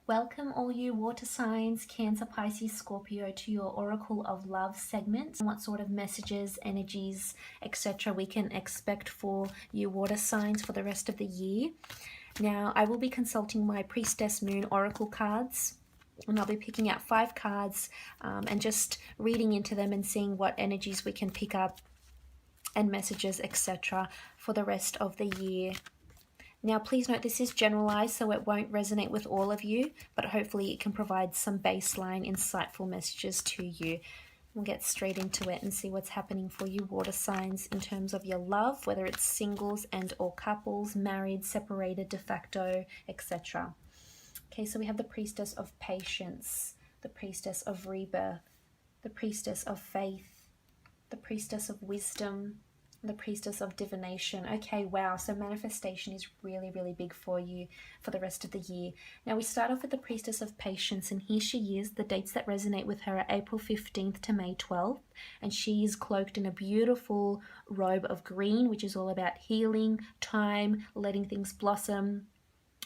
Welcome all you water signs, Cancer, Pisces, Scorpio, to your Oracle of Love segment. What sort of messages, energies, etc. we can expect for you water signs for the rest of the year. Now, I will be consulting my Priestess Moon Oracle cards, and I'll be picking out 5 cards and just reading into them and seeing what energies we can pick up and messages, etc. for the rest of the year. Now, please note this is generalized, so it won't resonate with all of you, but hopefully it can provide some baseline, insightful messages to you. We'll get straight into it and see what's happening for you water signs in terms of your love, whether it's singles and or couples, married, separated, de facto, etc. Okay, so we have the Priestess of Patience, the Priestess of Rebirth, the Priestess of Faith, the Priestess of Wisdom, the Priestess of Divination. Okay, wow, so manifestation is really, really big for you for the rest of the year. Now we start off with the Priestess of Patience, and here she is. The dates that resonate with her are April 15th to May 12th, and she is cloaked in a beautiful robe of green, which is all about healing, time, letting things blossom,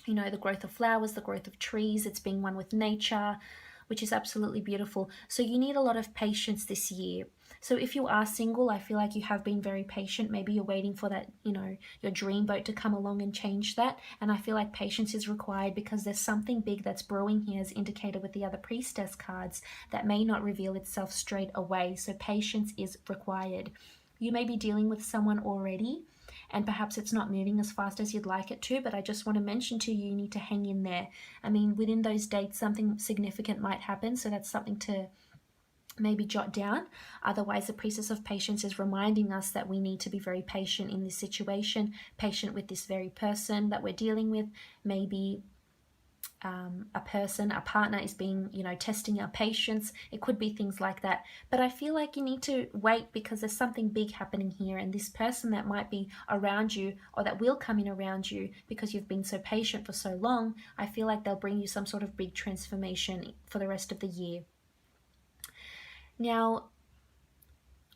you know, the growth of flowers, the growth of trees. It's being one with nature, which is absolutely beautiful. So you need a lot of patience this year. So if you are single, I feel like you have been very patient. Maybe you're waiting for that, you know, your dream boat to come along and change that. And I feel like patience is required because there's something big that's brewing here, as indicated with the other Priestess cards, that may not reveal itself straight away. So patience is required. You may be dealing with someone already, and perhaps it's not moving as fast as you'd like it to, but I just want to mention to you, you need to hang in there. I mean, within those dates, something significant might happen, so that's something to maybe jot down. Otherwise, the Priestess of Patience is reminding us that we need to be very patient in this situation, patient with this very person that we're dealing with. Maybe a person, a partner is being, you know, testing our patience. It could be things like that. But I feel like you need to wait because there's something big happening here. And this person that might be around you, or that will come in around you because you've been so patient for so long, I feel like they'll bring you some sort of big transformation for the rest of the year. Now,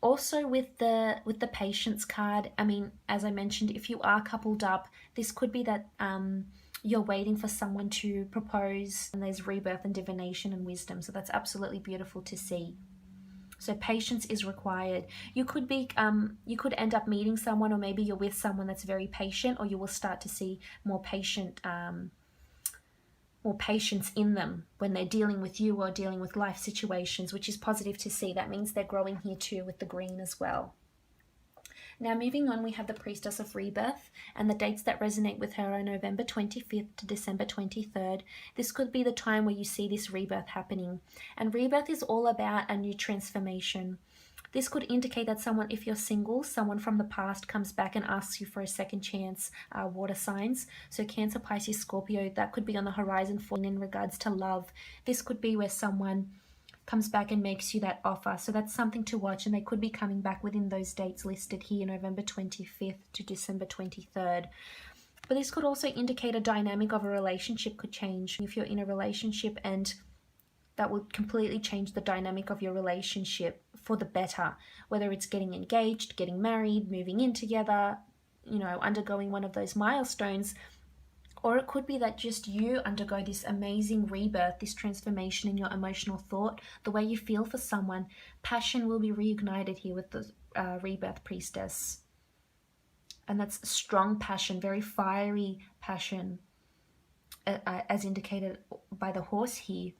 also with the patience card, I mean, as I mentioned, if you are coupled up, this could be that you're waiting for someone to propose, and there's rebirth and divination and wisdom. So that's absolutely beautiful to see. So patience is required. You could be, you could end up meeting someone, or maybe you're with someone that's very patient, or you will start to see more patience in them when they're dealing with you or dealing with life situations, which is positive to see. That means they're growing here too with the green as well. Now moving on, we have the Priestess of Rebirth, and the dates that resonate with her are November 25th to December 23rd. This could be the time where you see this rebirth happening. And rebirth is all about a new transformation. This could indicate that someone, if you're single, someone from the past comes back and asks you for a second chance, water signs. So Cancer, Pisces, Scorpio, that could be on the horizon for in regards to love. This could be where someone comes back and makes you that offer. So that's something to watch, and they could be coming back within those dates listed here, November 25th to December 23rd. But this could also indicate a dynamic of a relationship could change. If you're in a relationship, and that will completely change the dynamic of your relationship for the better, whether it's getting engaged, getting married, moving in together, you know, undergoing one of those milestones. Or it could be that just you undergo this amazing rebirth, this transformation in your emotional thought, the way you feel for someone. Passion will be reignited here with the Rebirth Priestess. And that's strong passion, very fiery passion, as indicated by the horse here.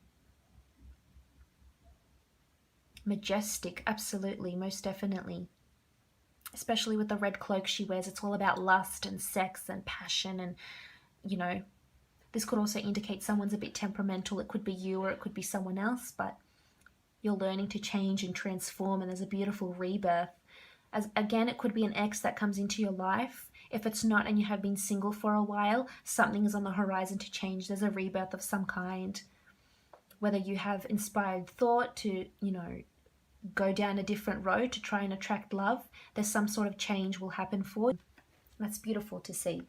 Majestic, absolutely, most definitely. Especially with the red cloak she wears, it's all about lust and sex and passion, and you know, this could also indicate someone's a bit temperamental. It could be you, or it could be someone else, but you're learning to change and transform, and there's a beautiful rebirth. As again, it could be an ex that comes into your life. If it's not, and you have been single for a while, something is on the horizon to change. There's a rebirth of some kind. Whether you have inspired thought to, you know, go down a different road to try and attract love, there's some sort of change will happen for you. That's beautiful to see.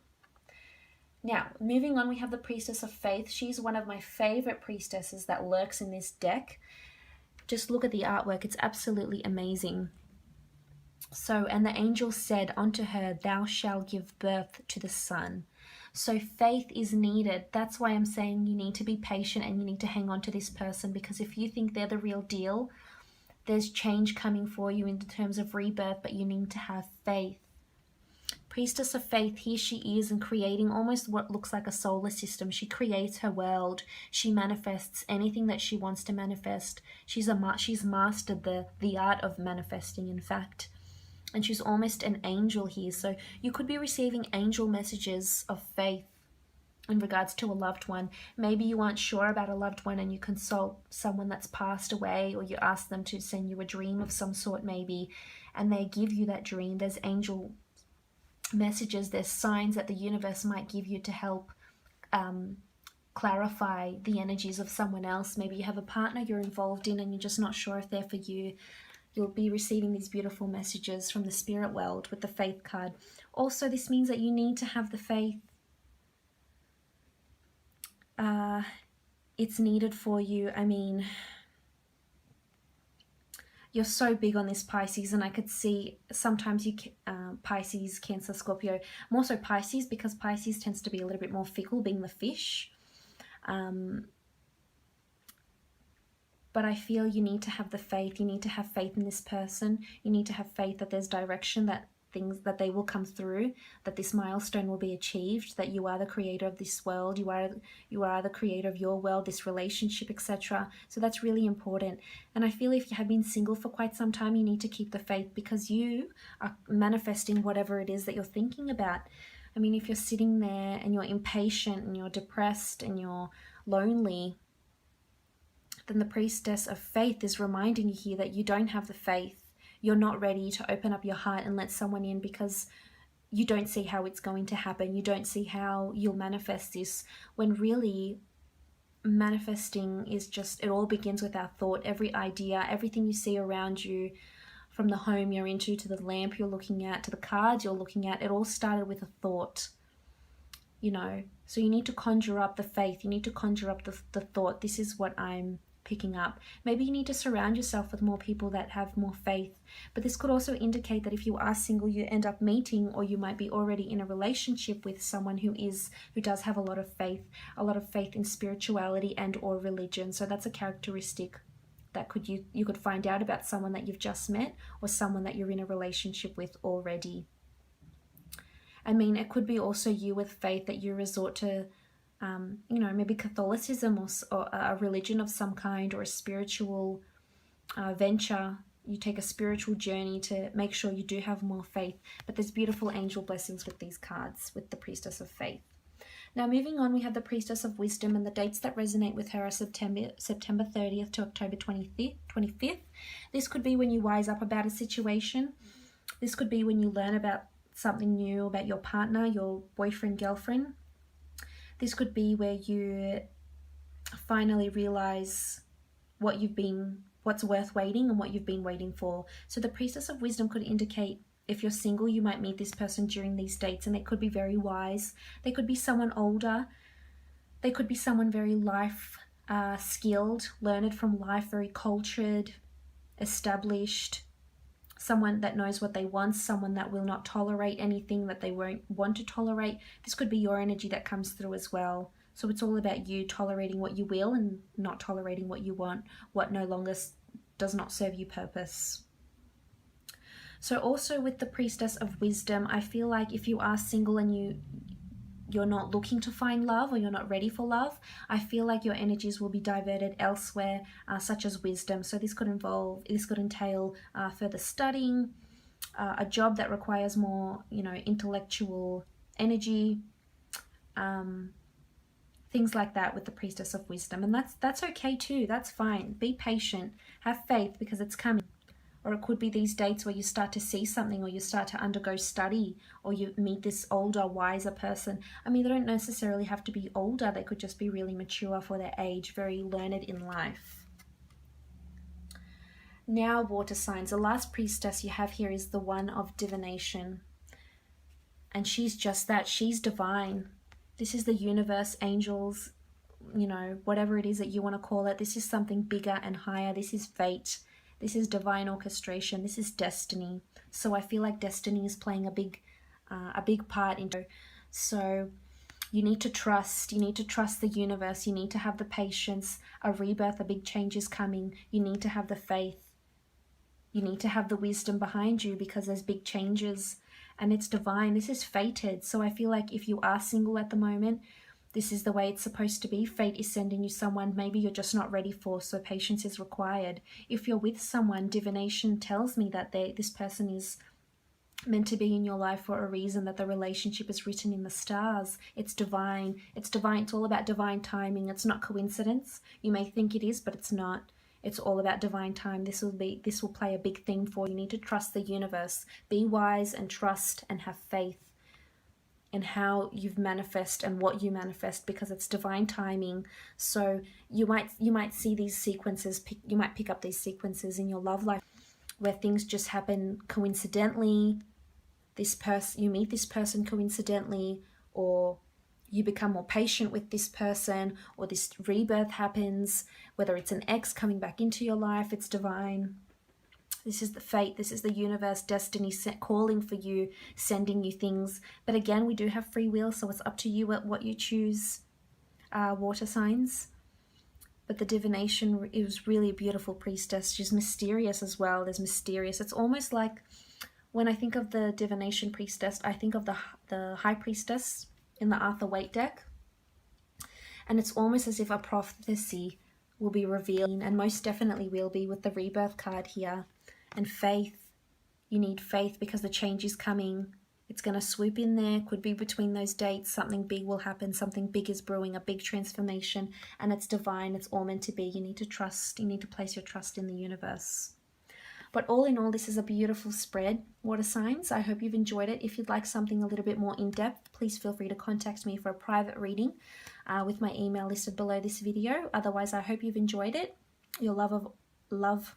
Now, moving on, we have the Priestess of Faith. She's one of my favorite priestesses that lurks in this deck. Just look at the artwork. It's absolutely amazing. So, and the angel said unto her, thou shalt give birth to the son. So faith is needed. That's why I'm saying you need to be patient and you need to hang on to this person, because if you think they're the real deal, there's change coming for you in terms of rebirth, but you need to have faith. Priestess of Faith, here she is, and creating almost what looks like a solar system. She creates her world. She manifests anything that she wants to manifest. She's mastered the art of manifesting, in fact. And she's almost an angel here. So you could be receiving angel messages of faith in regards to a loved one. Maybe you aren't sure about a loved one and you consult someone that's passed away, or you ask them to send you a dream of some sort maybe, and they give you that dream. There's angel messages, there's signs that the universe might give you to help clarify the energies of someone else. Maybe you have a partner you're involved in and you're just not sure if they're for you. You'll be receiving these beautiful messages from the spirit world with the faith card. Also, this means that you need to have the faith. It's needed for you. I mean, you're so big on this, Pisces, and I could see sometimes you, Pisces, Cancer, Scorpio, more so Pisces, because Pisces tends to be a little bit more fickle, being the fish. But I feel you need to have the faith. You need to have faith in this person. You need to have faith that there's direction, that that they will come through, that this milestone will be achieved, that you are the creator of this world, you are the creator of your world, this relationship, etc. So that's really important. And I feel if you have been single for quite some time, you need to keep the faith, because you are manifesting whatever it is that you're thinking about. I mean, if you're sitting there and you're impatient and you're depressed and you're lonely, then the Priestess of Faith is reminding you here that you don't have the faith. You're not ready to open up your heart and let someone in, because you don't see how it's going to happen. You don't see how you'll manifest this, when really manifesting is just, it all begins with our thought. Every idea, everything you see around you, from the home you're into to the lamp you're looking at to the cards you're looking at, it all started with a thought, you know. So you need to conjure up the faith. You need to conjure up the thought. This is what I'm picking up. Maybe you need to surround yourself with more people that have more faith. But this could also indicate that if you are single, you end up meeting, or you might be already in a relationship with someone who does have a lot of faith in spirituality and or religion. So that's a characteristic that you could find out about someone that you've just met, or someone that you're in a relationship with already. I mean, it could be also you with faith, that you resort to you know, maybe Catholicism or a religion of some kind, or a spiritual venture. You take a spiritual journey to make sure you do have more faith. But there's beautiful angel blessings with these cards, with the Priestess of Faith. Now moving on, we have the Priestess of Wisdom, and the dates that resonate with her are September 30th to October 25th. This could be when you wise up about a situation. This could be when you learn about something new about your partner, your boyfriend, girlfriend. This could be where you finally realize what's worth waiting and what you've been waiting for. So the Priestess of Wisdom could indicate, if you're single, you might meet this person during these dates, and they could be very wise. They could be someone older. They could be someone very life skilled, learned from life, very cultured, established. Someone that knows what they want, someone that will not tolerate anything that they won't want to tolerate. This could be your energy that comes through as well. So it's all about you tolerating what you will and not tolerating what you want, what no longer does not serve you purpose. So also with the Priestess of Wisdom, I feel like if you are single and you're not looking to find love, or you're not ready for love, I feel like your energies will be diverted elsewhere, such as wisdom. So this could entail further studying, a job that requires more, you know, intellectual energy, things like that with the Priestess of Wisdom. And that's okay too. That's fine. Be patient. Have faith, because it's coming. Or it could be these dates where you start to see something, or you start to undergo study, or you meet this older, wiser person. I mean, they don't necessarily have to be older. They could just be really mature for their age, very learned in life. Now, water signs. The last priestess you have here is the one of divination. And she's just that. She's divine. This is the universe, angels, you know, whatever it is that you want to call it. This is something bigger and higher. This is fate. This is divine orchestration. This is destiny. So I feel like destiny is playing a big part into. So You need to trust. You need to trust the universe. You need to have the patience. A rebirth, a big change is coming. You need to have the faith. You need to have the wisdom behind you because there's big changes and it's divine. This is fated. So I feel like if you are single at the moment, this is the way it's supposed to be. Fate is sending you someone maybe you're just not ready for, so patience is required. If you're with someone, divination tells me that this person is meant to be in your life for a reason, that the relationship is written in the stars. It's divine. It's divine. It's all about divine timing. It's not coincidence. You may think it is, but it's not. It's all about divine time. This will play a big thing for you. You need to trust the universe. Be wise and trust and have faith in how you manifest and what you manifest, because it's divine timing. So you might see these sequences. You might pick up these sequences in your love life where things just happen coincidentally. You meet this person coincidentally, or you become more patient with this person, or this rebirth happens, whether it's an ex coming back into your life. It's divine. This is the fate. This is the universe, destiny calling for you, sending you things. But again, we do have free will, so it's up to you what you choose, water signs. But the divination, it was really a beautiful priestess. She's mysterious as well. There's mysterious. It's almost like, when I think of the divination priestess, I think of the high priestess in the Arthur Waite deck. And it's almost as if a prophecy will be revealed, and most definitely will be with the rebirth card here. And faith. You need faith because the change is coming. It's going to swoop in there. Could be between those dates. Something big will happen. Something big is brewing. A big transformation. And it's divine. It's all meant to be. You need to trust. You need to place your trust in the universe. But all in all, this is a beautiful spread, water signs. I hope you've enjoyed it. If you'd like something a little bit more in-depth, please feel free to contact me for a private reading with my email listed below this video. Otherwise, I hope you've enjoyed it, your love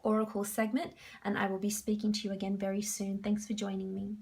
oracle segment, and I will be speaking to you again very soon. Thanks for joining me.